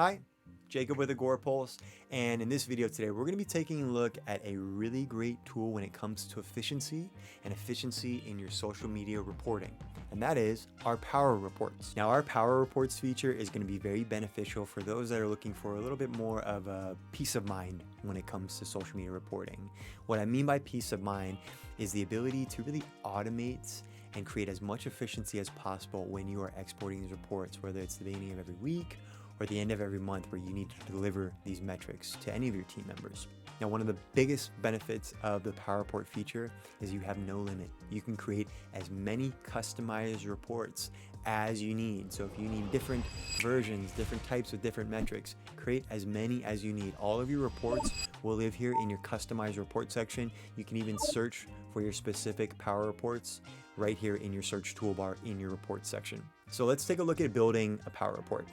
Hi, Jacob with Agorapulse, and in this video today we're going to be taking a look at a really great tool when it comes to efficiency in your social media reporting, and that is our Power Reports. Now our Power Reports feature is going to be very beneficial for those that are looking for a little bit more of a peace of mind when it comes to social media reporting. What I mean by peace of mind is the ability to really automate and create as much efficiency as possible when you are exporting these reports, whether it's the beginning of every week or the end of every month where you need to deliver these metrics to any of your team members. Now, one of the biggest benefits of the Power Report feature is you have no limit. You can create as many customized reports as you need. So if you need different versions, different types of different metrics, create as many as you need. All of your reports will live here in your customized report section. You can even search for your specific Power Reports right here in your search toolbar in your report section. So let's take a look at building a Power Report.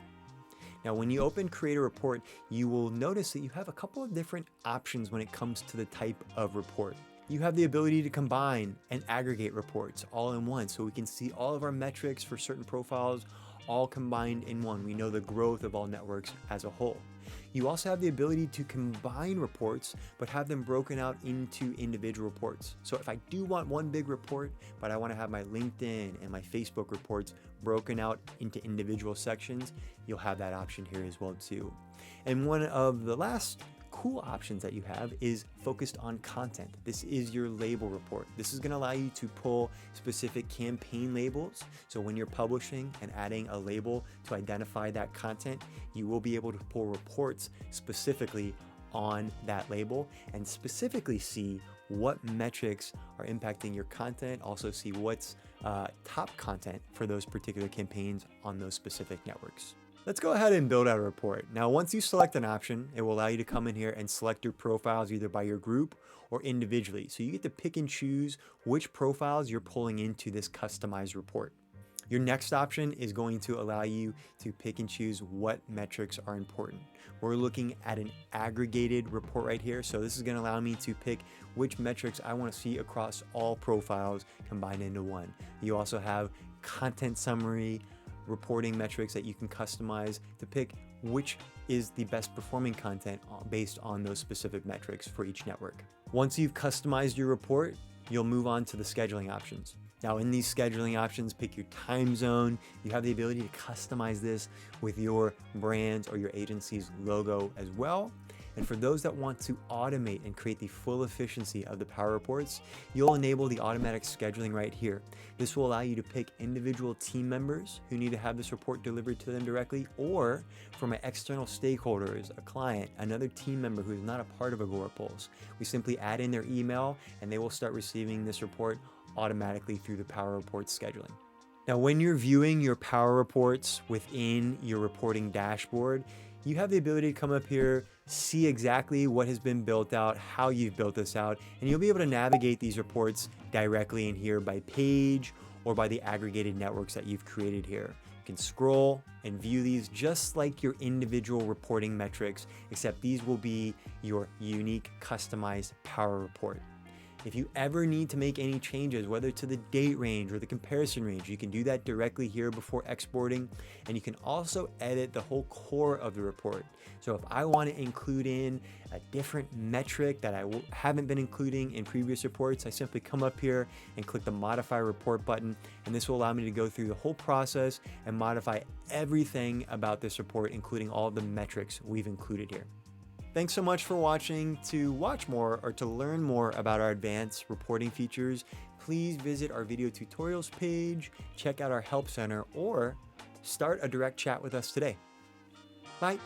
Now, when you open Create a Report, you will notice that you have a couple of different options when it comes to the type of report. You have the ability to combine and aggregate reports all in one, so we can see all of our metrics for certain profiles all combined in one. We know the growth of all networks as a whole. You also have the ability to combine reports, but have them broken out into individual reports. So if I do want one big report, but I want to have my LinkedIn and my Facebook reports broken out into individual sections, you'll have that option here as well too. And one of the last cool options that you have is focused on content. This is your label report. This is going to allow you to pull specific campaign labels. So when you're publishing and adding a label to identify that content, you will be able to pull reports specifically on that label and specifically see what metrics are impacting your content, also see what's top content for those particular campaigns on those specific networks. Let's go ahead and build out a report. Now, once you select an option, it will allow you to come in here and select your profiles either by your group or individually. So you get to pick and choose which profiles you're pulling into this customized report. Your next option is going to allow you to pick and choose what metrics are important. We're looking at an aggregated report right here. So this is going to allow me to pick which metrics I want to see across all profiles combined into one. You also have content summary, reporting metrics that you can customize to pick which is the best performing content based on those specific metrics for each network. Once you've customized your report, you'll move on to the scheduling options. Now in these scheduling options, pick your time zone. You have the ability to customize this with your brand's or your agency's logo as well. And for those that want to automate and create the full efficiency of the Power Reports, you'll enable the automatic scheduling right here. This will allow you to pick individual team members who need to have this report delivered to them directly, or for my external stakeholders, a client, another team member who is not a part of Agorapulse. We simply add in their email and they will start receiving this report automatically through the Power Reports scheduling. Now, when you're viewing your Power Reports within your reporting dashboard, you have the ability to come up here, see exactly what has been built out, how you've built this out, and you'll be able to navigate these reports directly in here by page or by the aggregated networks that you've created here. You can scroll and view these just like your individual reporting metrics, except these will be your unique customized Power Report. If you ever need to make any changes, whether to the date range or the comparison range, you can do that directly here before exporting. And you can also edit the whole core of the report. So if I want to include in a different metric that I haven't been including in previous reports, I simply come up here and click the Modify Report button. And this will allow me to go through the whole process and modify everything about this report, including all of the metrics we've included here. Thanks so much for watching. To watch more or to learn more about our advanced reporting features, please visit our video tutorials page, check out our help center, or start a direct chat with us today. Bye.